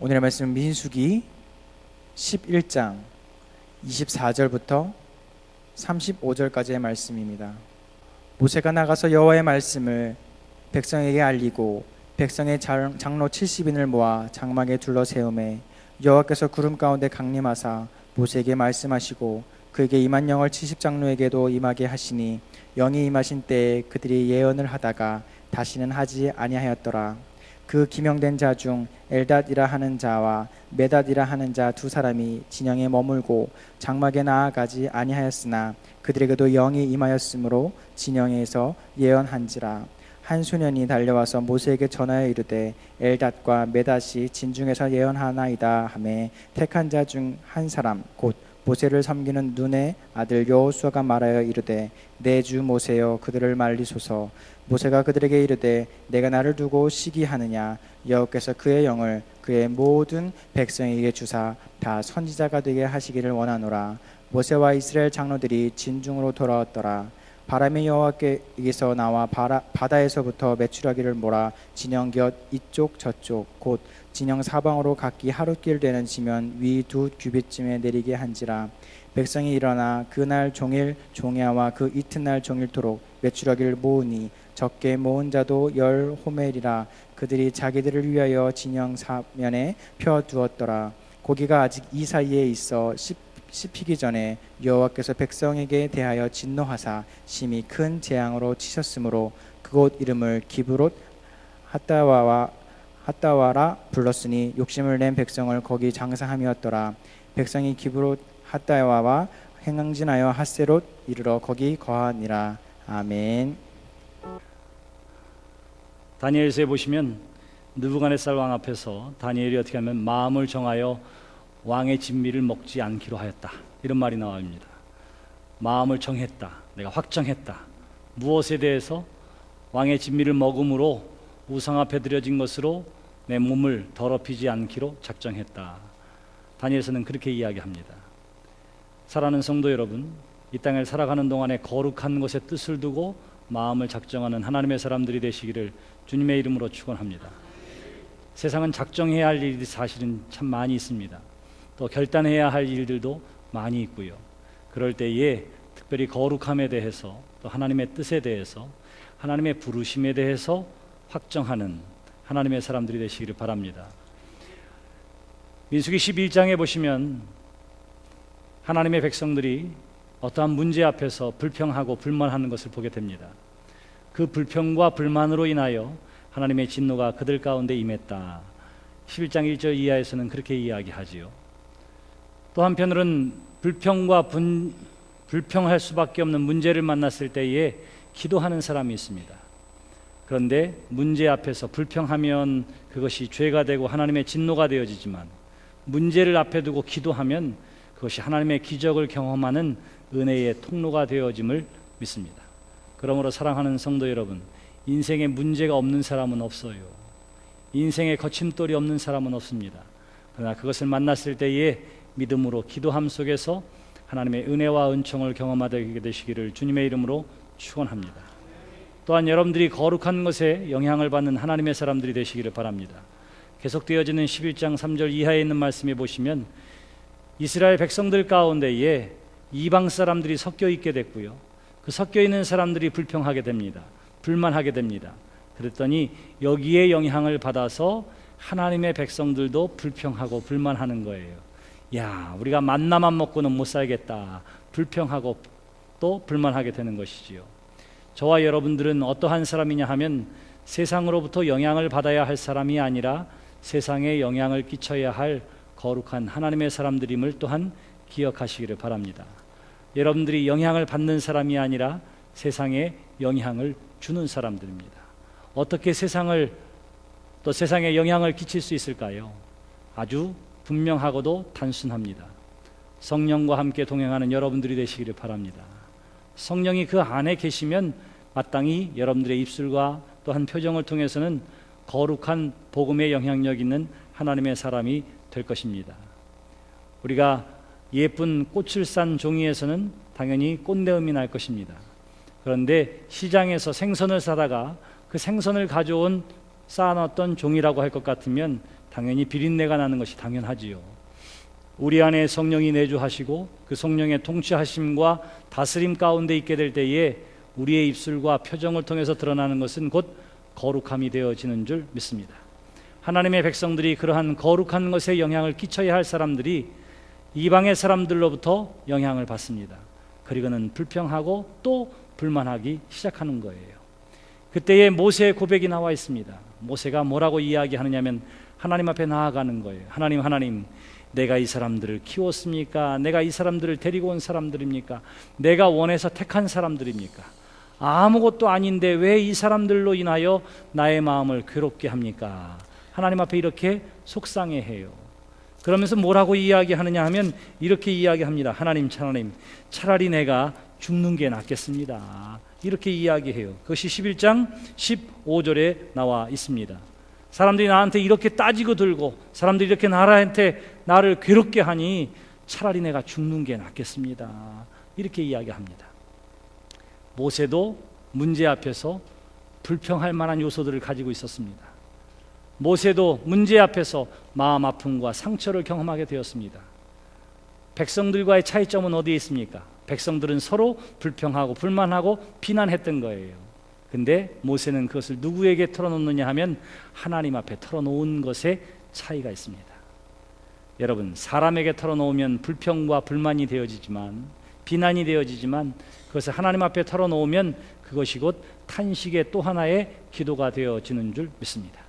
오늘의 말씀은 민수기 11장 24절부터 35절까지의 말씀입니다. 모세가 나가서 여호와의 말씀을 백성에게 알리고 백성의 장로 70인을 모아 장막에 둘러 세우매 여호와께서 구름 가운데 강림하사 모세에게 말씀하시고 그에게 임한 영을 70장로에게도 임하게 하시니 영이 임하신 때에 그들이 예언을 하다가 다시는 하지 아니하였더라. 그 기명된 자 중 엘닷이라 하는 자와 메닷이라 하는 자 두 사람이 진영에 머물고 장막에 나아가지 아니하였으나 그들에게도 영이 임하였으므로 진영에서 예언한지라. 한 소년이 달려와서 모세에게 전하여 이르되 엘닷과 메닷이 진중에서 예언하나이다 하매 택한 자 중 한 사람 곧 모세를 섬기는 눈의 아들 여호수아가 말하여 이르되 내 주 모세여 그들을 말리소서. 모세가 그들에게 이르되 내가 나를 두고 시기하느냐. 여호께서 그의 영을 그의 모든 백성에게 주사 다 선지자가 되게 하시기를 원하노라. 모세와 이스라엘 장로들이 진중으로 돌아왔더라. 바람이 여호와께서 나와 바다에서부터 메추라기를 몰아 진영 곁 이쪽 저쪽 곧 진영 사방으로 각기 하루길 되는 지면 위 2규빗쯤에 내리게 한지라. 백성이 일어나 그날 종일 종야와 그 이튿날 종일토록 메추라기를 모으니 적게 모은 자도 10호멜이라. 그들이 자기들을 위하여 진영 사면에 펴두었더라. 고기가 아직 이 사이에 있어 씹히기 전에 여호와께서 백성에게 대하여 진노하사 심히 큰 재앙으로 치셨으므로 그곳 이름을 기브롯 핫다와라 불렀으니 욕심을 낸 백성을 거기 장사함이었더라. 백성이 기브롯 핫다와와 행항진하여 핫세롯 이르러 거기 거하니라. 아멘. 다니엘서에 보시면 느부갓네살 왕 앞에서 다니엘이 어떻게 하면 마음을 정하여 왕의 진미를 먹지 않기로 하였다, 이런 말이 나옵니다. 마음을 정했다, 내가 확정했다. 무엇에 대해서? 왕의 진미를 먹음으로 우상 앞에 드려진 것으로 내 몸을 더럽히지 않기로 작정했다. 다니엘서는 그렇게 이야기합니다. 사랑하는 성도 여러분, 이 땅을 살아가는 동안에 거룩한 것에 뜻을 두고 마음을 작정하는 하나님의 사람들이 되시기를 주님의 이름으로 축원합니다. 세상은 작정해야 할 일이 사실은 참 많이 있습니다. 또 결단해야 할 일들도 많이 있고요. 그럴 때에 특별히 거룩함에 대해서, 또 하나님의 뜻에 대해서, 하나님의 부르심에 대해서 확정하는 하나님의 사람들이 되시기를 바랍니다. 민수기 11장에 보시면 하나님의 백성들이 어떠한 문제 앞에서 불평하고 불만하는 것을 보게 됩니다. 그 불평과 불만으로 인하여 하나님의 진노가 그들 가운데 임했다. 11장 1절 이하에서는 그렇게 이야기하지요. 또 한편으로는 불평할 수밖에 없는 문제를 만났을 때에 기도하는 사람이 있습니다. 그런데 문제 앞에서 불평하면 그것이 죄가 되고 하나님의 진노가 되어지지만, 문제를 앞에 두고 기도하면 그것이 하나님의 기적을 경험하는 은혜의 통로가 되어짐을 믿습니다. 그러므로 사랑하는 성도 여러분, 인생에 문제가 없는 사람은 없어요. 인생에 거침돌이 없는 사람은 없습니다. 그러나 그것을 만났을 때에 믿음으로 기도함 속에서 하나님의 은혜와 은총을 경험하게 되시기를 주님의 이름으로 축원합니다. 또한 여러분들이 거룩한 것에 영향을 받는 하나님의 사람들이 되시기를 바랍니다. 계속되어지는 11장 3절 이하에 있는 말씀에 보시면 이스라엘 백성들 가운데에 이방 사람들이 섞여 있게 됐고요, 그 섞여 있는 사람들이 불평하게 됩니다. 불만하게 됩니다. 그랬더니 여기에 영향을 받아서 하나님의 백성들도 불평하고 불만하는 거예요. 야, 우리가 만나만 먹고는 못 살겠다, 불평하고 또 불만하게 되는 것이지요. 저와 여러분들은 어떠한 사람이냐 하면 세상으로부터 영향을 받아야 할 사람이 아니라 세상에 영향을 끼쳐야 할 거룩한 하나님의 사람들임을 또한 기억하시기를 바랍니다. 여러분들이 영향을 받는 사람이 아니라 세상에 영향을 주는 사람들입니다. 어떻게 세상에 영향을 끼칠 수 있을까요? 아주 분명하고도 단순합니다. 성령과 함께 동행하는 여러분들이 되시기를 바랍니다. 성령이 그 안에 계시면 마땅히 여러분들의 입술과 또한 표정을 통해서는 거룩한 복음의 영향력 있는 하나님의 사람이 될 것입니다. 우리가 예쁜 꽃을 싼 종이에서는 당연히 꽃내음이 날 것입니다. 그런데 시장에서 생선을 사다가 그 생선을 가져온 쌓아놨던 종이라고 할 것 같으면 당연히 비린내가 나는 것이 당연하지요. 우리 안에 성령이 내주하시고 그 성령의 통치하심과 다스림 가운데 있게 될 때에 우리의 입술과 표정을 통해서 드러나는 것은 곧 거룩함이 되어지는 줄 믿습니다. 하나님의 백성들이 그러한 거룩한 것에 영향을 끼쳐야 할 사람들이 이방의 사람들로부터 영향을 받습니다. 그리고는 불평하고 또 불만하기 시작하는 거예요. 그때에 모세의 고백이 나와 있습니다. 모세가 뭐라고 이야기하느냐면 하나님 앞에 나아가는 거예요. 하나님, 내가 이 사람들을 키웠습니까? 내가 이 사람들을 데리고 온 사람들입니까? 내가 원해서 택한 사람들입니까? 아무것도 아닌데 왜 이 사람들로 인하여 나의 마음을 괴롭게 합니까? 하나님 앞에 이렇게 속상해해요. 그러면서 뭐라고 이야기하느냐 하면 이렇게 이야기합니다. 하나님, 차라리 내가 죽는 게 낫겠습니다. 이렇게 이야기해요. 그것이 11장 15절에 나와 있습니다. 사람들이 나한테 이렇게 따지고 들고 사람들이 이렇게 나를 괴롭게 하니 차라리 내가 죽는 게 낫겠습니다. 이렇게 이야기합니다. 모세도 문제 앞에서 불평할 만한 요소들을 가지고 있었습니다. 모세도 문제 앞에서 마음 아픔과 상처를 경험하게 되었습니다. 백성들과의 차이점은 어디에 있습니까? 백성들은 서로 불평하고 불만하고 비난했던 거예요. 근데 모세는 그것을 누구에게 털어놓느냐 하면 하나님 앞에 털어놓은 것에 차이가 있습니다. 여러분, 사람에게 털어놓으면 불평과 불만이 되어지지만, 비난이 되어지지만, 그것을 하나님 앞에 털어놓으면 그것이 곧 탄식의 또 하나의 기도가 되어지는 줄 믿습니다.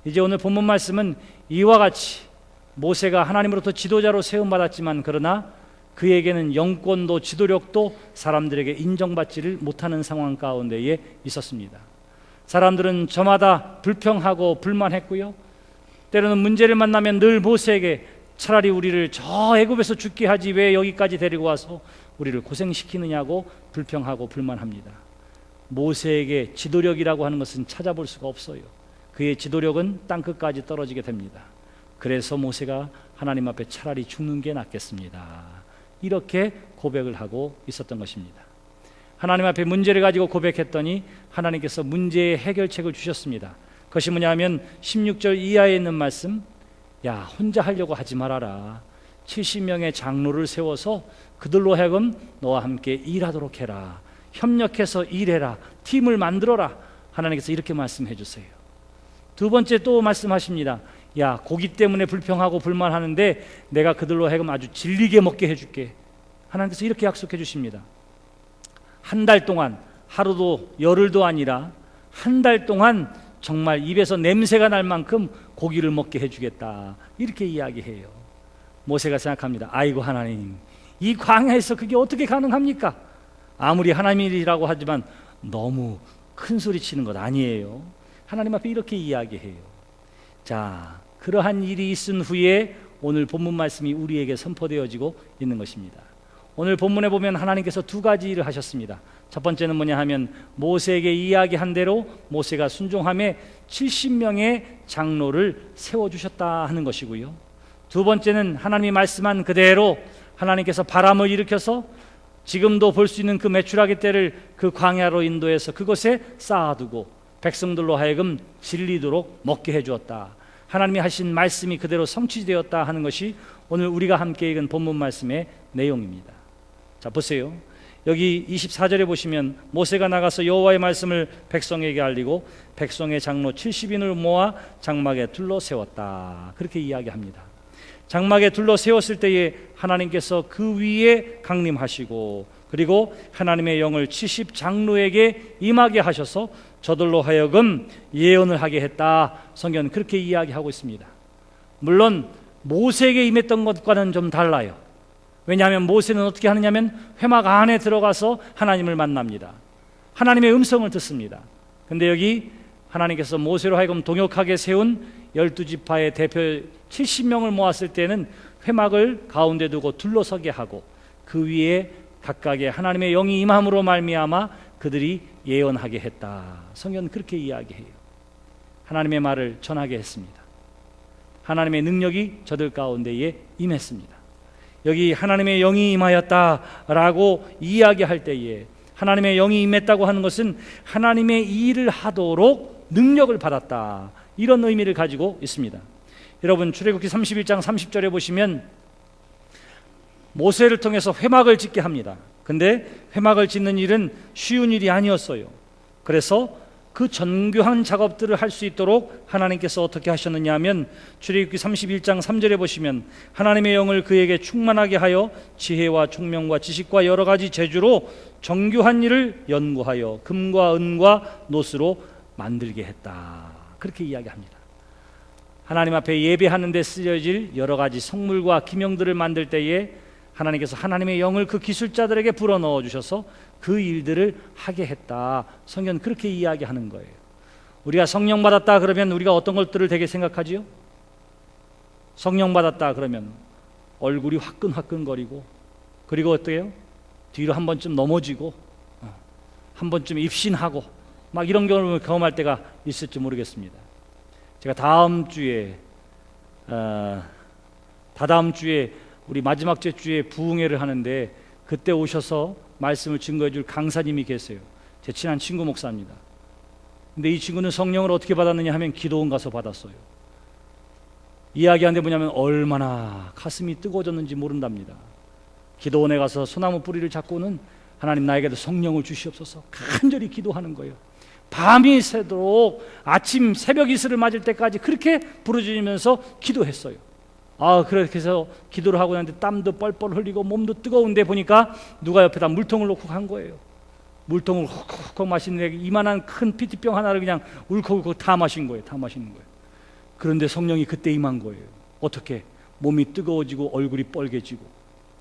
이제 오늘 본문 말씀은 이와 같이 모세가 하나님으로부터 지도자로 세움받았지만 그러나 그에게는 영권도 지도력도 사람들에게 인정받지를 못하는 상황 가운데에 있었습니다. 사람들은 저마다 불평하고 불만했고요, 때로는 문제를 만나면 늘 모세에게 차라리 우리를 저 애굽에서 죽게 하지 왜 여기까지 데리고 와서 우리를 고생시키느냐고 불평하고 불만합니다. 모세에게 지도력이라고 하는 것은 찾아볼 수가 없어요. 그의 지도력은 땅끝까지 떨어지게 됩니다. 그래서 모세가 하나님 앞에 차라리 죽는 게 낫겠습니다. 이렇게 고백을 하고 있었던 것입니다. 하나님 앞에 문제를 가지고 고백했더니 하나님께서 문제의 해결책을 주셨습니다. 그것이 뭐냐 하면 16절 이하에 있는 말씀, 야, 혼자 하려고 하지 말아라. 70명의 장로를 세워서 그들로 하여금 너와 함께 일하도록 해라. 협력해서 일해라. 팀을 만들어라. 하나님께서 이렇게 말씀해 주세요. 두 번째 또 말씀하십니다. 야, 고기 때문에 불평하고 불만하는데 내가 그들로 하여금 아주 질리게 먹게 해줄게. 하나님께서 이렇게 약속해 주십니다. 한 달 동안, 하루도 열흘도 아니라 한 달 동안 정말 입에서 냄새가 날 만큼 고기를 먹게 해주겠다. 이렇게 이야기해요. 모세가 생각합니다. 아이고 하나님, 이 광야에서 그게 어떻게 가능합니까? 아무리 하나님이라고 하지만 너무 큰 소리 치는 것 아니에요. 하나님 앞에 이렇게 이야기해요. 자, 그러한 일이 있은 후에 오늘 본문 말씀이 우리에게 선포되어지고 있는 것입니다. 오늘 본문에 보면 하나님께서 두 가지 일을 하셨습니다. 첫 번째는 뭐냐 하면 모세에게 이야기한 대로 모세가 순종함에 70명의 장로를 세워주셨다 하는 것이고요, 두 번째는 하나님이 말씀한 그대로 하나님께서 바람을 일으켜서 지금도 볼 수 있는 그 메추라기 떼를 그 광야로 인도해서 그곳에 쌓아두고 백성들로 하여금 질리도록 먹게 해주었다. 하나님이 하신 말씀이 그대로 성취되었다 하는 것이 오늘 우리가 함께 읽은 본문 말씀의 내용입니다. 자, 보세요. 여기 24절에 보시면 모세가 나가서 여호와의 말씀을 백성에게 알리고 백성의 장로 70인을 모아 장막에 둘러 세웠다. 그렇게 이야기합니다. 장막에 둘러 세웠을 때에 하나님께서 그 위에 강림하시고 그리고 하나님의 영을 70 장로에게 임하게 하셔서 저들로 하여금 예언을 하게 했다. 성경은 그렇게 이야기하고 있습니다. 물론 모세에게 임했던 것과는 좀 달라요. 왜냐하면 모세는 어떻게 하느냐면 회막 안에 들어가서 하나님을 만납니다. 하나님의 음성을 듣습니다. 근데 여기 하나님께서 모세로 하여금 동역하게 세운 12지파의 대표 70명을 모았을 때는 회막을 가운데 두고 둘러서게 하고 그 위에 각각의 하나님의 영이 임함으로 말미암아 그들이 예언하게 했다. 성경은 그렇게 이야기해요. 하나님의 말을 전하게 했습니다. 하나님의 능력이 저들 가운데에 임했습니다. 여기 하나님의 영이 임하였다라고 이야기할 때에 하나님의 영이 임했다고 하는 것은 하나님의 일을 하도록 능력을 받았다, 이런 의미를 가지고 있습니다. 여러분 출애굽기 31장 30절에 보시면 모세를 통해서 회막을 짓게 합니다. 근데 회막을 짓는 일은 쉬운 일이 아니었어요. 그래서 그 정교한 작업들을 할 수 있도록 하나님께서 어떻게 하셨느냐 하면 출애굽기 31장 3절에 보시면 하나님의 영을 그에게 충만하게 하여 지혜와 총명과 지식과 여러 가지 재주로 정교한 일을 연구하여 금과 은과 노스로 만들게 했다. 그렇게 이야기합니다. 하나님 앞에 예배하는 데 쓰여질 여러 가지 성물과 기명들을 만들 때에 하나님께서 하나님의 영을 그 기술자들에게 불어넣어 주셔서 그 일들을 하게 했다. 성경은 그렇게 이야기하는 거예요. 우리가 성령 받았다 그러면 우리가 어떤 것들을 되게 생각하지요? 성령 받았다 그러면 얼굴이 화끈화끈거리고, 그리고 어때요? 뒤로 한 번쯤 넘어지고, 한 번쯤 입신하고, 막 이런 경험을 경험할 때가 있을지 모르겠습니다. 제가 다다음 주에 우리 마지막 주에 부흥회를 하는데 그때 오셔서 말씀을 증거해 줄 강사님이 계세요. 제 친한 친구 목사입니다. 근데 이 친구는 성령을 어떻게 받았느냐 하면 기도원 가서 받았어요. 이야기하는데 뭐냐면 얼마나 가슴이 뜨거워졌는지 모른답니다. 기도원에 가서 소나무 뿌리를 잡고는 하나님 나에게도 성령을 주시옵소서 간절히 기도하는 거예요. 밤이 새도록 아침 새벽 이슬을 맞을 때까지 그렇게 부르짖으면서 기도했어요. 그렇게 해서 기도를 하고 나는데 땀도 뻘뻘 흘리고 몸도 뜨거운데 보니까 누가 옆에다 물통을 놓고 간 거예요. 물통을 훅훅 마시는데 이만한 큰 피티병 하나를 그냥 울컥울컥 다 마신 거예요. 다 마시는 거예요. 그런데 성령이 그때 임한 거예요. 어떻게? 몸이 뜨거워지고 얼굴이 뻘개지고.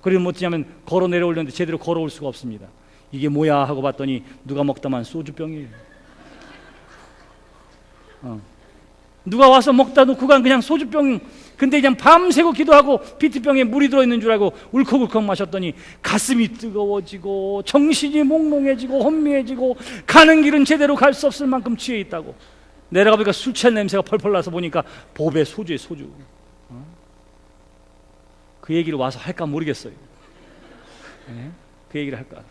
그리고 어쩌냐면 걸어 내려오려는데 제대로 걸어올 수가 없습니다. 이게 뭐야 하고 봤더니 누가 먹다만 소주병이에요. 누가 와서 먹다 놓고 간 그냥 소주병. 근데 그냥 밤새고 기도하고 피트병에 물이 들어있는 줄 알고 울컥울컥 마셨더니 가슴이 뜨거워지고 정신이 몽롱해지고 혼미해지고 가는 길은 제대로 갈 수 없을 만큼 취해 있다고. 내려가 보니까 술 취한 냄새가 펄펄 나서 보니까 보배 소주에 소주. 그 얘기를 와서 할까 모르겠어요. 네? 그 얘기를 할까.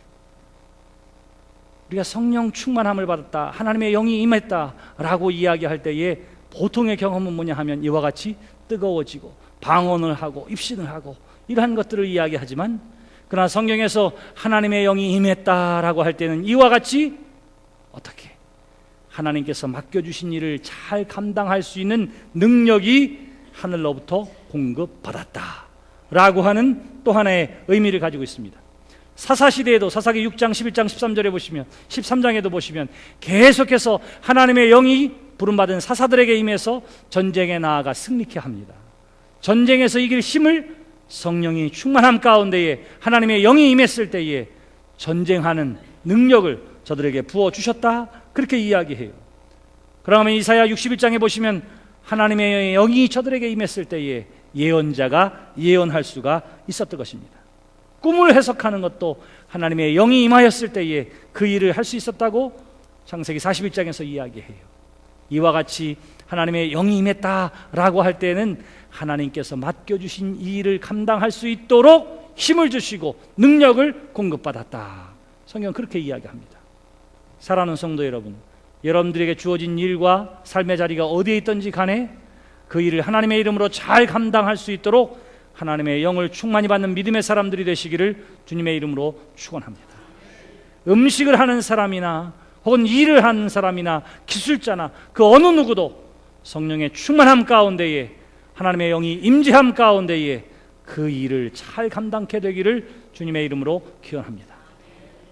우리가 성령 충만함을 받았다, 하나님의 영이 임했다 라고 이야기할 때에 보통의 경험은 뭐냐 하면 이와 같이 뜨거워지고 방언을 하고 입신을 하고 이러한 것들을 이야기하지만, 그러나 성경에서 하나님의 영이 임했다라고 할 때는 이와 같이 어떻게 하나님께서 맡겨주신 일을 잘 감당할 수 있는 능력이 하늘로부터 공급받았다라고 하는 또 하나의 의미를 가지고 있습니다. 사사시대에도 사사기 6장 11장 13절에 보시면 13장에도 보시면 계속해서 하나님의 영이 부름받은 사사들에게 임해서 전쟁에 나아가 승리케 합니다. 전쟁에서 이길 힘을 성령이 충만함 가운데에 하나님의 영이 임했을 때에 전쟁하는 능력을 저들에게 부어주셨다, 그렇게 이야기해요. 그러면 이사야 61장에 보시면 하나님의 영이 저들에게 임했을 때에 예언자가 예언할 수가 있었던 것입니다. 꿈을 해석하는 것도 하나님의 영이 임하였을 때에 그 일을 할 수 있었다고 창세기 41장에서 이야기해요. 이와 같이 하나님의 영이 임했다라고 할 때는 하나님께서 맡겨주신 이 일을 감당할 수 있도록 힘을 주시고 능력을 공급받았다. 성경은 그렇게 이야기합니다. 사랑하는 성도 여러분, 여러분들에게 주어진 일과 삶의 자리가 어디에 있든지 간에 그 일을 하나님의 이름으로 잘 감당할 수 있도록 하나님의 영을 충만히 받는 믿음의 사람들이 되시기를 주님의 이름으로 축원합니다. 음식을 하는 사람이나 혹은 일을 하는 사람이나 기술자나 그 어느 누구도 성령의 충만함 가운데에 하나님의 영이 임재함 가운데에 그 일을 잘 감당케 되기를 주님의 이름으로 기원합니다.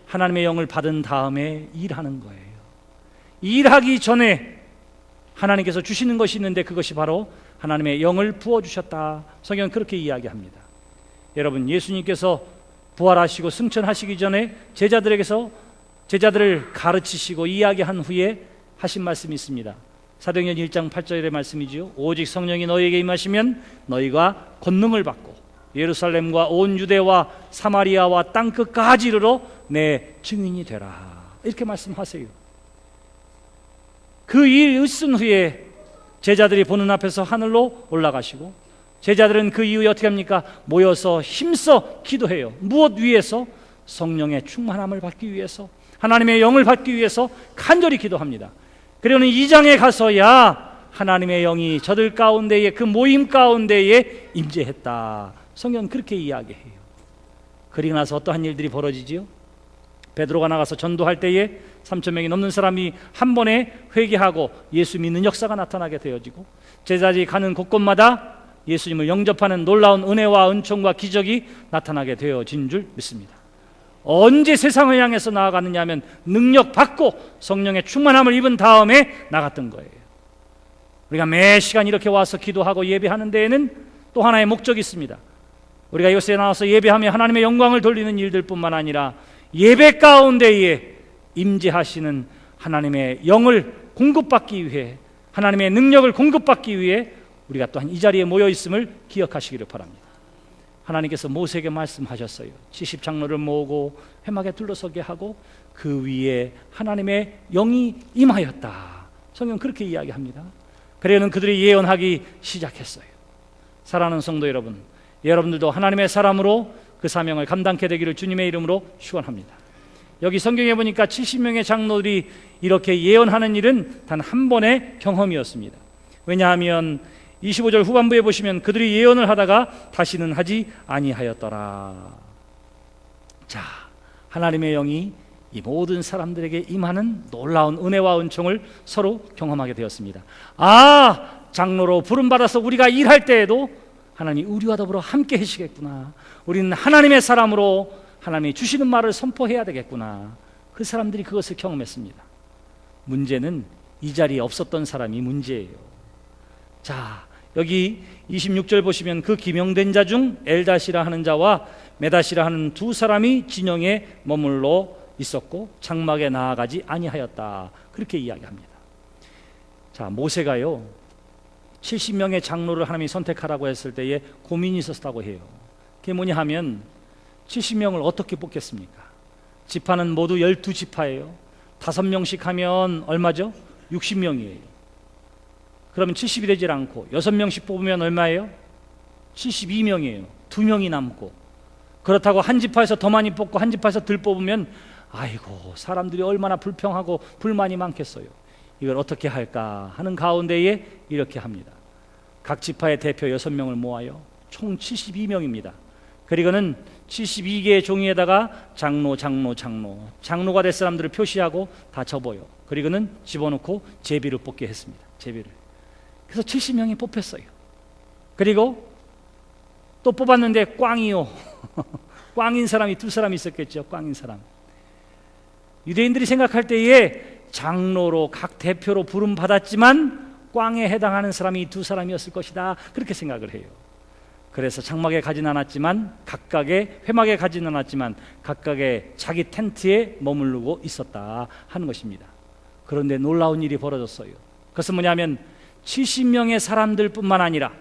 하나님의 영을 받은 다음에 일하는 거예요. 일하기 전에 하나님께서 주시는 것이 있는데 그것이 바로 하나님의 영을 부어주셨다. 성경은 그렇게 이야기합니다. 여러분, 예수님께서 부활하시고 승천하시기 전에 제자들을 가르치시고 이야기한 후에 하신 말씀이 있습니다. 사도행전 1장 8절의 말씀이지요. 오직 성령이 너희에게 임하시면 너희가 권능을 받고 예루살렘과 온 유대와 사마리아와 땅끝까지 이르러 내 증인이 되라. 이렇게 말씀하세요. 그 일 있은 후에 제자들이 보는 앞에서 하늘로 올라가시고, 제자들은 그 이후에 어떻게 합니까? 모여서 힘써 기도해요. 무엇 위해서? 성령의 충만함을 받기 위해서, 하나님의 영을 받기 위해서 간절히 기도합니다. 그리고는 2장에 가서야 하나님의 영이 저들 가운데에, 그 모임 가운데에 임재했다. 성경은 그렇게 이야기해요. 그리고 나서 어떠한 일들이 벌어지지요? 베드로가 나가서 전도할 때에 3,000명이 넘는 사람이 한 번에 회개하고 예수 믿는 역사가 나타나게 되어지고, 제자들이 가는 곳곳마다 예수님을 영접하는 놀라운 은혜와 은총과 기적이 나타나게 되어진 줄 믿습니다. 언제 세상을 향해서 나아가느냐 하면 능력 받고 성령의 충만함을 입은 다음에 나갔던 거예요. 우리가 매 시간 이렇게 와서 기도하고 예배하는 데에는 또 하나의 목적이 있습니다. 우리가 이곳에 나와서 예배하며 하나님의 영광을 돌리는 일들뿐만 아니라 예배 가운데에 임재하시는 하나님의 영을 공급받기 위해, 하나님의 능력을 공급받기 위해 우리가 또한 이 자리에 모여 있음을 기억하시기를 바랍니다. 하나님께서 모세에게 말씀하셨어요. 70장로를 모으고 회막에 둘러서게 하고 그 위에 하나님의 영이 임하였다. 성경 그렇게 이야기합니다. 그래는 그들이 예언하기 시작했어요. 사랑하는 성도 여러분, 여러분들도 하나님의 사람으로 그 사명을 감당케 되기를 주님의 이름으로 축원합니다. 여기 성경에 보니까 70명의 장로들이 이렇게 예언하는 일은 단 한 번의 경험이었습니다. 왜냐하면 25절 후반부에 보시면 그들이 예언을 하다가 다시는 하지 아니하였더라. 자, 하나님의 영이 이 모든 사람들에게 임하는 놀라운 은혜와 은총을 서로 경험하게 되었습니다. 아, 장로로 부름받아서 우리가 일할 때에도 하나님이 우리와 더불어 함께 하시겠구나. 우리는 하나님의 사람으로 하나님이 주시는 말을 선포해야 되겠구나. 그 사람들이 그것을 경험했습니다. 문제는 이 자리에 없었던 사람이 문제예요. 자, 여기 26절 보시면 그 기명된 자 중 엘닷이라 하는 자와 메닷이라 하는 두 사람이 진영에 머물러 있었고 장막에 나아가지 아니하였다. 그렇게 이야기합니다. 자, 모세가요 70명의 장로를 하나님이 선택하라고 했을 때에 고민이 있었다고 해요. 그게 뭐냐 하면 70명을 어떻게 뽑겠습니까? 지파는 모두 12지파예요. 5명씩 하면 얼마죠? 60명이에요. 그러면 70이 되질 않고 6명씩 뽑으면 얼마예요? 72명이에요. 2명이 남고, 그렇다고 한 지파에서 더 많이 뽑고 한 지파에서 덜 뽑으면 아이고 사람들이 얼마나 불평하고 불만이 많겠어요. 이걸 어떻게 할까 하는 가운데에 이렇게 합니다. 각 지파의 대표 6명을 모아요. 총 72명입니다. 그리고는 72개의 종이에다가 장로가 될 사람들을 표시하고 다 접어요. 그리고는 집어넣고 제비를 뽑게 했습니다. 제비를. 그래서 70명이 뽑혔어요. 그리고 또 뽑았는데 꽝이요. 꽝인 사람이 2사람이 있었겠죠. 꽝인 사람. 유대인들이 생각할 때에 장로로 각 대표로 부름 받았지만 꽝에 해당하는 사람이 2사람이었을 것이다. 그렇게 생각을 해요. 그래서 장막에 가진 않았지만 회막에 가진 않았지만 각각의 자기 텐트에 머무르고 있었다 하는 것입니다. 그런데 놀라운 일이 벌어졌어요. 그것은 뭐냐면 70명의 사람들뿐만 아니라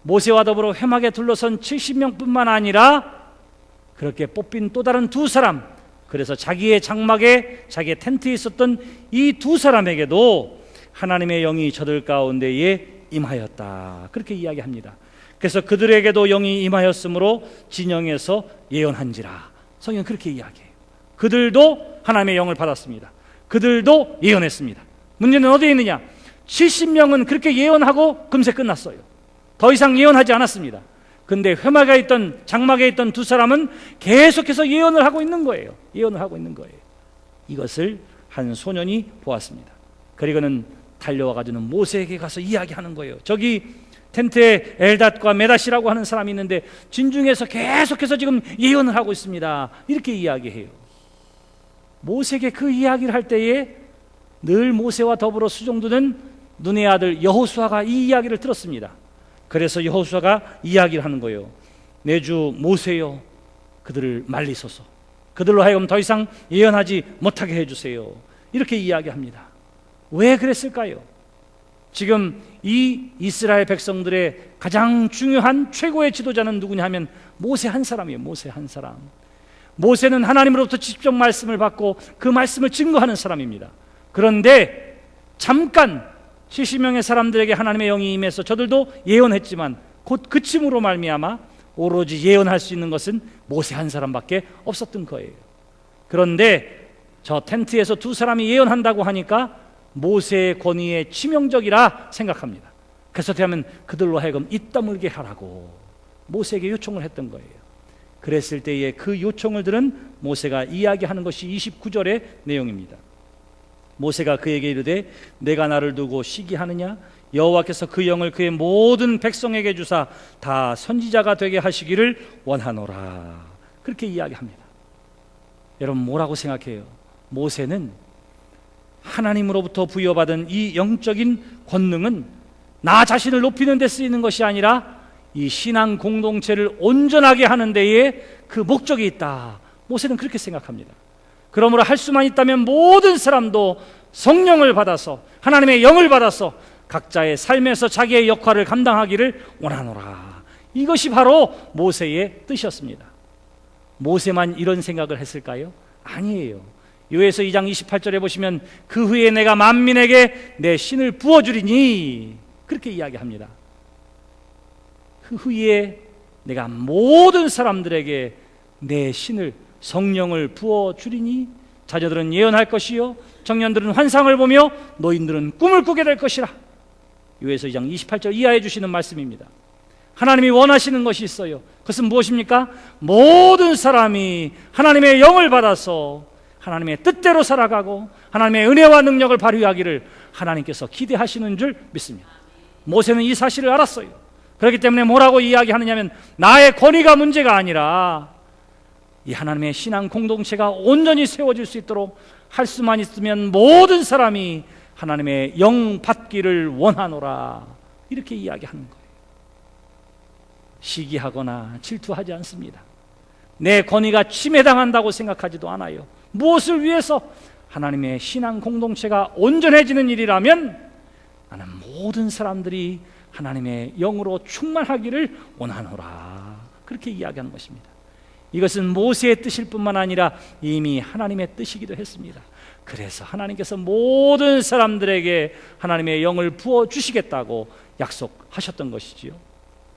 모세와 더불어 회막에 둘러선 70명뿐만 아니라 그렇게 뽑힌 또 다른 2사람, 그래서 자기의 장막에 자기의 텐트에 있었던 이 2사람에게도 하나님의 영이 저들 가운데에 임하였다. 그렇게 이야기합니다. 그래서 그들에게도 영이 임하였으므로 진영에서 예언한지라. 성경은 그렇게 이야기해요. 그들도 하나님의 영을 받았습니다. 그들도 예언했습니다. 문제는 어디에 있느냐? 70명은 그렇게 예언하고 금세 끝났어요. 더 이상 예언하지 않았습니다. 근데 회막에 있던 장막에 있던 2사람은 계속해서 예언을 하고 있는 거예요. 예언을 하고 있는 거예요. 이것을 한 소년이 보았습니다. 그리고는 달려와 가지고 모세에게 가서 이야기하는 거예요. 저기 텐트에 엘닷과 메닷이라고 하는 사람이 있는데 진중에서 계속해서 지금 예언을 하고 있습니다. 이렇게 이야기해요. 모세에게 그 이야기를 할 때에 늘 모세와 더불어 수종드는 눈의 아들 여호수아가 이 이야기를 들었습니다. 그래서 여호수아가 이야기를 하는 거예요. 내 주 모세여, 그들을 말리소서. 그들로 하여금 더 이상 예언하지 못하게 해주세요. 이렇게 이야기합니다. 왜 그랬을까요? 지금 이 이스라엘 백성들의 가장 중요한 최고의 지도자는 누구냐 하면 모세 한 사람이에요. 모세 한 사람. 모세는 하나님으로부터 직접 말씀을 받고 그 말씀을 증거하는 사람입니다. 그런데 잠깐 70명의 사람들에게 하나님의 영이 임해서 저들도 예언했지만 곧 그침으로 말미암아 오로지 예언할 수 있는 것은 모세 한 사람밖에 없었던 거예요. 그런데 저 텐트에서 2사람이 예언한다고 하니까 모세의 권위에 치명적이라 생각합니다. 그래서 되면 그들로 하여금 입 다물게 하라고 모세에게 요청을 했던 거예요. 그랬을 때에 그 요청을 들은 모세가 이야기하는 것이 29절의 내용입니다. 모세가 그에게 이르되 내가 나를 두고 시기하느냐? 여호와께서 그 영을 그의 모든 백성에게 주사 다 선지자가 되게 하시기를 원하노라. 그렇게 이야기합니다. 여러분 뭐라고 생각해요? 모세는 하나님으로부터 부여받은 이 영적인 권능은 나 자신을 높이는 데 쓰이는 것이 아니라 이 신앙 공동체를 온전하게 하는 데에 그 목적이 있다. 모세는 그렇게 생각합니다. 그러므로 할 수만 있다면 모든 사람도 성령을 받아서 하나님의 영을 받아서 각자의 삶에서 자기의 역할을 감당하기를 원하노라. 이것이 바로 모세의 뜻이었습니다. 모세만 이런 생각을 했을까요? 아니에요. 요에서 2장 28절에 보시면 그 후에 내가 만민에게 내 신을 부어주리니 그렇게 이야기합니다. 그 후에 내가 모든 사람들에게 내 신을 성령을 부어주리니 자녀들은 예언할 것이요 청년들은 환상을 보며 노인들은 꿈을 꾸게 될 것이라. 요에서 2장 28절 이하해 주시는 말씀입니다. 하나님이 원하시는 것이 있어요. 그것은 무엇입니까? 모든 사람이 하나님의 영을 받아서 하나님의 뜻대로 살아가고 하나님의 은혜와 능력을 발휘하기를 하나님께서 기대하시는 줄 믿습니다. 모세는 이 사실을 알았어요. 그렇기 때문에 뭐라고 이야기하느냐면 나의 권위가 문제가 아니라 이 하나님의 신앙 공동체가 온전히 세워질 수 있도록 할 수만 있으면 모든 사람이 하나님의 영 받기를 원하노라. 이렇게 이야기하는 거예요. 시기하거나 질투하지 않습니다. 내 권위가 침해당한다고 생각하지도 않아요. 무엇을 위해서? 하나님의 신앙 공동체가 온전해지는 일이라면 나는 모든 사람들이 하나님의 영으로 충만하기를 원하노라. 그렇게 이야기하는 것입니다. 이것은 모세의 뜻일 뿐만 아니라 이미 하나님의 뜻이기도 했습니다. 그래서 하나님께서 모든 사람들에게 하나님의 영을 부어주시겠다고 약속하셨던 것이지요.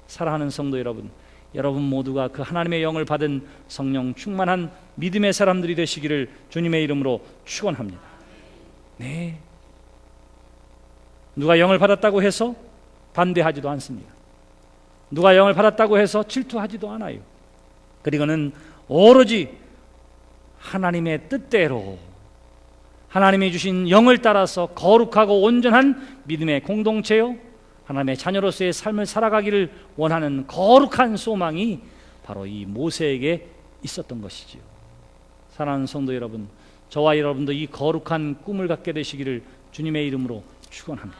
사랑하는 성도 여러분, 여러분 모두가 그 하나님의 영을 받은 성령 충만한 믿음의 사람들이 되시기를 주님의 이름으로 축원합니다. 네, 누가 영을 받았다고 해서 반대하지도 않습니다. 누가 영을 받았다고 해서 질투하지도 않아요. 그리고는 오로지 하나님의 뜻대로 하나님이 주신 영을 따라서 거룩하고 온전한 믿음의 공동체요 하나님의 자녀로서의 삶을 살아가기를 원하는 거룩한 소망이 바로 이 모세에게 있었던 것이지요. 사랑하는 성도 여러분, 저와 여러분도 이 거룩한 꿈을 갖게 되시기를 주님의 이름으로 축원합니다.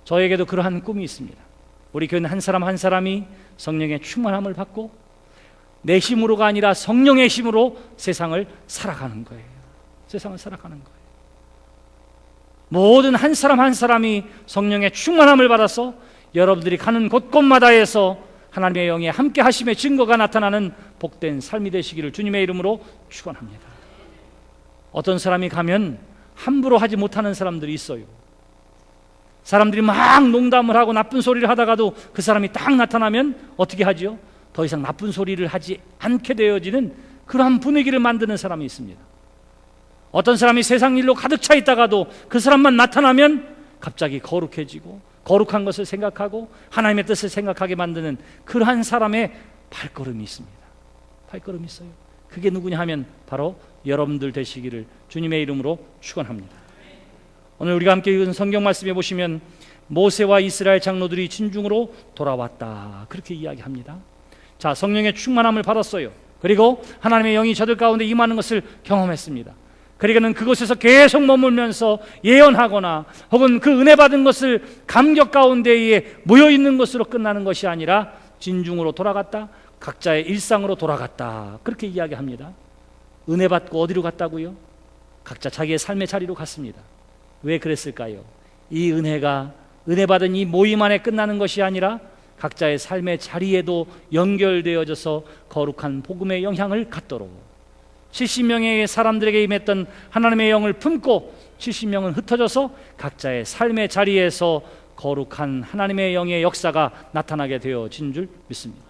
저에게도 그러한 꿈이 있습니다. 우리 교회는 한 사람 한 사람이 성령의 충만함을 받고 내 힘으로가 아니라 성령의 힘으로 세상을 살아가는 거예요. 세상을 살아가는 거예요. 모든 한 사람 한 사람이 성령의 충만함을 받아서 여러분들이 가는 곳곳마다에서 하나님의 영에 함께 하심의 증거가 나타나는 복된 삶이 되시기를 주님의 이름으로 축원합니다. 어떤 사람이 가면 함부로 하지 못하는 사람들이 있어요. 사람들이 막 농담을 하고 나쁜 소리를 하다가도 그 사람이 딱 나타나면 어떻게 하지요? 더 이상 나쁜 소리를 하지 않게 되어지는 그러한 분위기를 만드는 사람이 있습니다. 어떤 사람이 세상 일로 가득 차 있다가도 그 사람만 나타나면 갑자기 거룩해지고 거룩한 것을 생각하고 하나님의 뜻을 생각하게 만드는 그러한 사람의 발걸음이 있습니다. 발걸음이 있어요. 그게 누구냐 하면 바로 여러분들 되시기를 주님의 이름으로 축원합니다. 오늘 우리가 함께 읽은 성경 말씀에 보시면 모세와 이스라엘 장로들이 진중으로 돌아왔다 그렇게 이야기합니다. 자, 성령의 충만함을 받았어요. 그리고 하나님의 영이 저들 가운데 임하는 것을 경험했습니다. 그러니까는 그곳에서 계속 머물면서 예언하거나 혹은 그 은혜 받은 것을 감격 가운데에 모여 있는 것으로 끝나는 것이 아니라 진중으로 돌아갔다, 각자의 일상으로 돌아갔다 그렇게 이야기합니다. 은혜 받고 어디로 갔다고요? 각자 자기의 삶의 자리로 갔습니다. 왜 그랬을까요? 이 은혜가 은혜 받은 이 모임 안에 끝나는 것이 아니라 각자의 삶의 자리에도 연결되어져서 거룩한 복음의 영향을 갖도록 70명의 사람들에게 임했던 하나님의 영을 품고 70명은 흩어져서 각자의 삶의 자리에서 거룩한 하나님의 영의 역사가 나타나게 되어진 줄 믿습니다.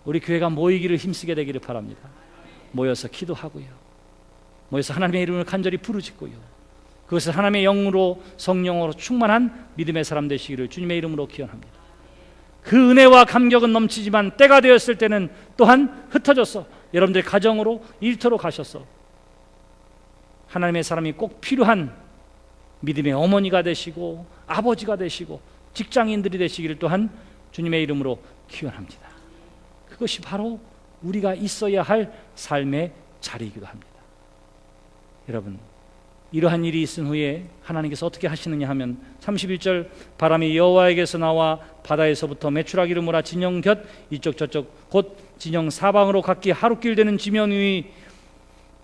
우리 교회가 모이기를 힘쓰게 되기를 바랍니다. 모여서 기도하고요, 모여서 하나님의 이름을 간절히 부르짖고요, 그것을 하나님의 영으로 성령으로 충만한 믿음의 사람 되시기를 주님의 이름으로 기원합니다. 그 은혜와 감격은 넘치지만 때가 되었을 때는 또한 흩어져서 여러분들 가정으로 일터로 가셔서 하나님의 사람이 꼭 필요한 믿음의 어머니가 되시고 아버지가 되시고 직장인들이 되시기를 또한 주님의 이름으로 기원합니다. 그것이 바로 우리가 있어야 할 삶의 자리이기도 합니다. 여러분, 이러한 일이 있은 후에 하나님께서 어떻게 하시느냐 하면 31절 바람이 여호와에게서 나와 바다에서부터 메추라기를 몰아 진영 곁 이쪽 저쪽 곧 진영 사방으로 각기 하루길 되는 지면 위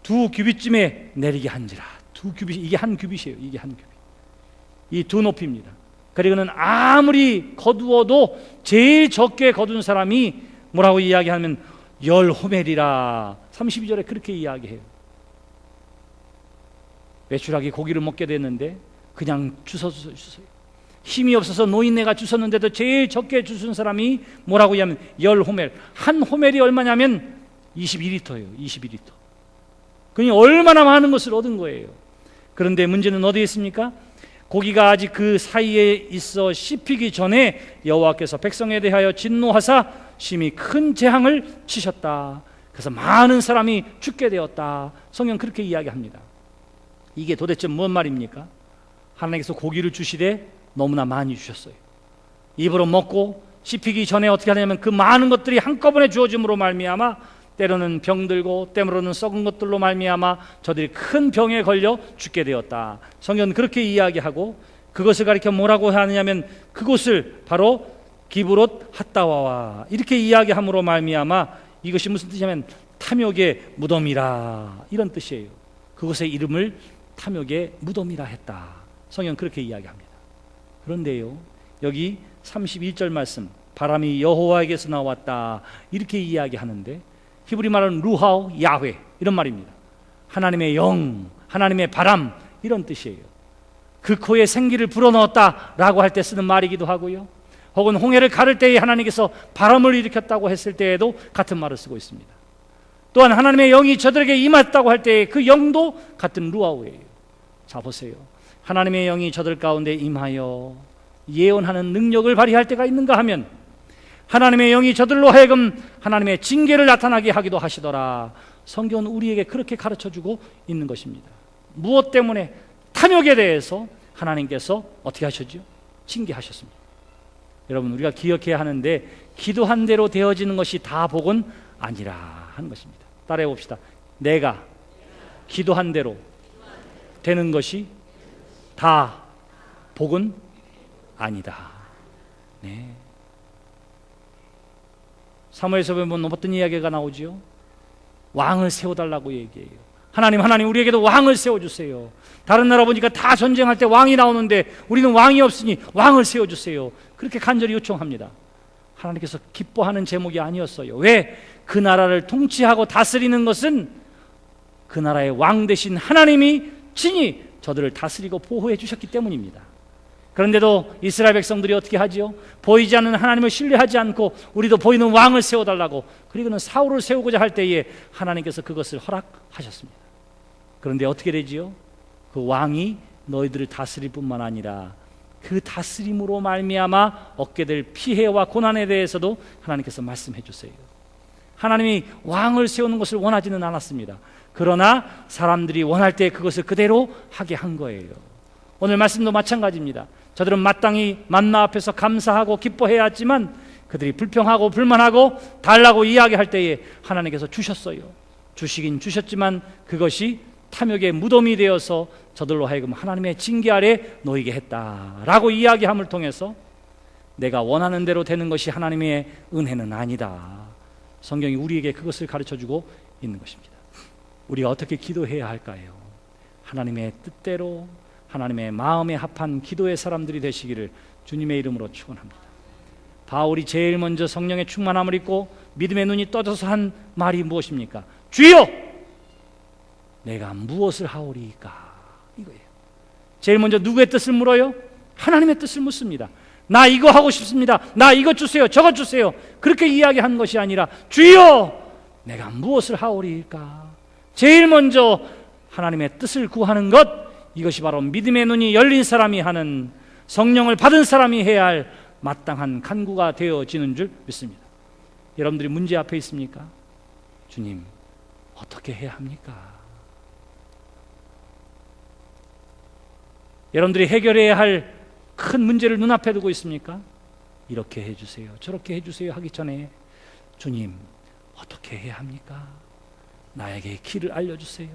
2규빗쯤에 내리게 한지라. 2규빗, 이게 한 규빗이에요. 이게 한 규빗. 이 두 높이입니다. 그리고는 아무리 거두어도 제일 적게 거둔 사람이 뭐라고 이야기하면 10호멜이라 32절에 그렇게 이야기해요. 메추라기 고기를 먹게 됐는데 그냥 주워서 힘이 없어서 노인네가 주웠는데도 제일 적게 주운 사람이 뭐라고 하면 10호멜. 한 호멜이 얼마냐면 22리터예요. 22리터. 그러니 얼마나 많은 것을 얻은 거예요. 그런데 문제는 어디에 있습니까? 고기가 아직 그 사이에 있어 씹히기 전에 여호와께서 백성에 대하여 진노하사 심히 큰 재앙을 치셨다. 그래서 많은 사람이 죽게 되었다. 성경 그렇게 이야기합니다. 이게 도대체 뭔 말입니까? 하나님께서 고기를 주시되 너무나 많이 주셨어요. 입으로 먹고 씹히기 전에 어떻게 하냐면 그 많은 것들이 한꺼번에 주어짐으로 말미암아 때로는 병들고 때로는 썩은 것들로 말미암아 저들이 큰 병에 걸려 죽게 되었다. 성경은 그렇게 이야기하고 그것을 가리켜 뭐라고 하느냐면 그곳을 바로 기브롯 핫다와와 이렇게 이야기함으로 말미암아 이것이 무슨 뜻이냐면 탐욕의 무덤이라 이런 뜻이에요. 그곳의 이름을 탐욕의 무덤이라 했다. 성경 그렇게 이야기합니다. 그런데요, 여기 31절 말씀 바람이 여호와에게서 나왔다 이렇게 이야기하는데 히브리 말은 루하우 야훼 이런 말입니다. 하나님의 영, 하나님의 바람 이런 뜻이에요. 그 코에 생기를 불어넣었다라고 할 때 쓰는 말이기도 하고요. 혹은 홍해를 가를 때에 하나님께서 바람을 일으켰다고 했을 때에도 같은 말을 쓰고 있습니다. 또한 하나님의 영이 저들에게 임했다고 할 때에 그 영도 같은 루아우예요. 자 보세요. 하나님의 영이 저들 가운데 임하여 예언하는 능력을 발휘할 때가 있는가 하면 하나님의 영이 저들로 하여금 하나님의 징계를 나타나게 하기도 하시더라. 성경은 우리에게 그렇게 가르쳐주고 있는 것입니다. 무엇 때문에? 탐욕에 대해서 하나님께서 어떻게 하셨죠? 징계하셨습니다. 여러분 우리가 기억해야 하는데 기도한 대로 되어지는 것이 다 복은 아니라 하는 것입니다. 따라해 봅시다. 내가 기도한 대로 되는 것이 다 복은 아니다. 네. 사무엘서 보면 어떤 이야기가 나오지요? 왕을 세워달라고 얘기해요. 하나님 우리에게도 왕을 세워주세요. 다른 나라 보니까 다 전쟁할 때 왕이 나오는데 우리는 왕이 없으니 왕을 세워주세요. 그렇게 간절히 요청합니다. 하나님께서 기뻐하는 제목이 아니었어요. 왜? 그 나라를 통치하고 다스리는 것은 그 나라의 왕 되신 하나님이 친히 저들을 다스리고 보호해 주셨기 때문입니다. 그런데도 이스라엘 백성들이 어떻게 하지요? 보이지 않는 하나님을 신뢰하지 않고 우리도 보이는 왕을 세워달라고 그리고는 사울을 세우고자 할 때에 하나님께서 그것을 허락하셨습니다. 그런데 어떻게 되지요? 그 왕이 너희들을 다스릴 뿐만 아니라 그 다스림으로 말미암아 얻게 될 피해와 고난에 대해서도 하나님께서 말씀해 주세요. 하나님이 왕을 세우는 것을 원하지는 않았습니다. 그러나 사람들이 원할 때 그것을 그대로 하게 한 거예요. 오늘 말씀도 마찬가지입니다. 저들은 마땅히 만나 앞에서 감사하고 기뻐해야 했지만 그들이 불평하고 불만하고 달라고 이야기할 때에 하나님께서 주셨어요. 주시긴 주셨지만 그것이 탐욕의 무덤이 되어서 저들로 하여금 하나님의 징계 아래 놓이게 했다라고 이야기함을 통해서 내가 원하는 대로 되는 것이 하나님의 은혜는 아니다. 성경이 우리에게 그것을 가르쳐주고 있는 것입니다. 우리가 어떻게 기도해야 할까요? 하나님의 뜻대로 하나님의 마음에 합한 기도의 사람들이 되시기를 주님의 이름으로 축원합니다. 바울이 제일 먼저 성령의 충만함을 입고 믿음의 눈이 떠져서 한 말이 무엇입니까? 주여! 내가 무엇을 하오리까? 이거예요. 제일 먼저 누구의 뜻을 물어요? 하나님의 뜻을 묻습니다. 나 이거 하고 싶습니다. 나 이거 주세요. 저거 주세요. 그렇게 이야기하는 것이 아니라 주여! 내가 무엇을 하오리까? 제일 먼저 하나님의 뜻을 구하는 것, 이것이 바로 믿음의 눈이 열린 사람이 하는, 성령을 받은 사람이 해야 할 마땅한 간구가 되어지는 줄 믿습니다. 여러분들이 문제 앞에 있습니까? 주님, 어떻게 해야 합니까? 여러분들이 해결해야 할 큰 문제를 눈앞에 두고 있습니까? 이렇게 해주세요, 저렇게 해주세요 하기 전에 주님, 어떻게 해야 합니까? 나에게 길을 알려주세요.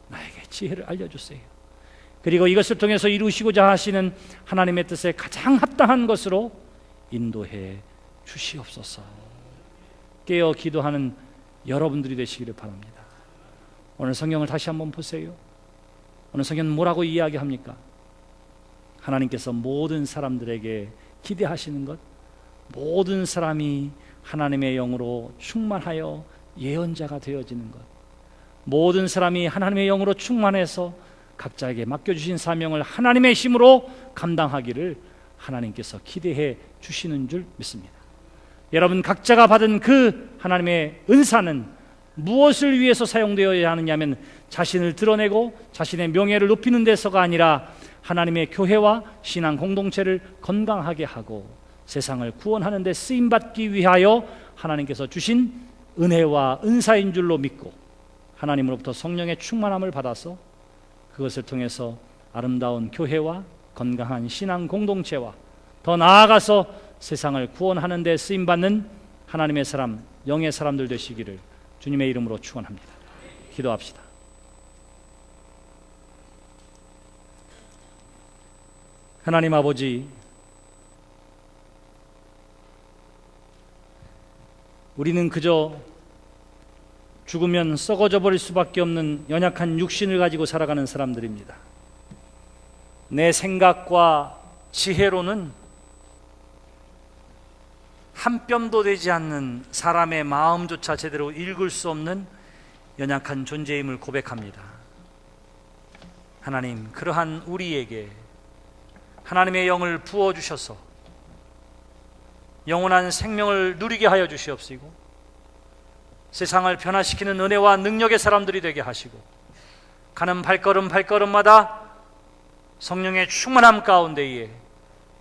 나에게 지혜를 알려주세요. 그리고 이것을 통해서 이루시고자 하시는 하나님의 뜻에 가장 합당한 것으로 인도해 주시옵소서. 깨어 기도하는 여러분들이 되시기를 바랍니다. 오늘 성경을 다시 한번 보세요. 오늘 성경은 뭐라고 이야기합니까? 하나님께서 모든 사람들에게 기대하시는 것, 모든 사람이 하나님의 영으로 충만하여 예언자가 되어지는 것, 모든 사람이 하나님의 영으로 충만해서 각자에게 맡겨주신 사명을 하나님의 힘으로 감당하기를 하나님께서 기대해 주시는 줄 믿습니다. 여러분, 각자가 받은 그 하나님의 은사는 무엇을 위해서 사용되어야 하느냐면 자신을 드러내고 자신의 명예를 높이는 데서가 아니라 하나님의 교회와 신앙 공동체를 건강하게 하고 세상을 구원하는 데 쓰임받기 위하여 하나님께서 주신 은혜와 은사인 줄로 믿고 하나님으로부터 성령의 충만함을 받아서 그것을 통해서 아름다운 교회와 건강한 신앙 공동체와 더 나아가서 세상을 구원하는 데 쓰임받는 하나님의 사람, 영의 사람들 되시기를 주님의 이름으로 축원합니다. 기도합시다. 하나님 아버지, 우리는 그저 죽으면 썩어져 버릴 수밖에 없는 연약한 육신을 가지고 살아가는 사람들입니다. 내 생각과 지혜로는 한 뼘도 되지 않는 사람의 마음조차 제대로 읽을 수 없는 연약한 존재임을 고백합니다. 하나님, 그러한 우리에게 하나님의 영을 부어주셔서 영원한 생명을 누리게 하여 주시옵시고 세상을 변화시키는 은혜와 능력의 사람들이 되게 하시고 가는 발걸음 발걸음마다 성령의 충만함 가운데에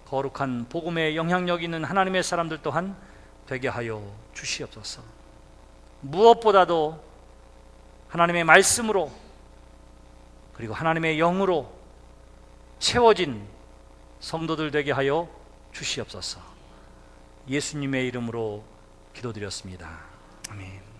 거룩한 복음의 영향력 있는 하나님의 사람들 또한 되게 하여 주시옵소서. 무엇보다도 하나님의 말씀으로 그리고 하나님의 영으로 채워진 성도들 되게 하여 주시옵소서. 예수님의 이름으로 기도드렸습니다. 아멘.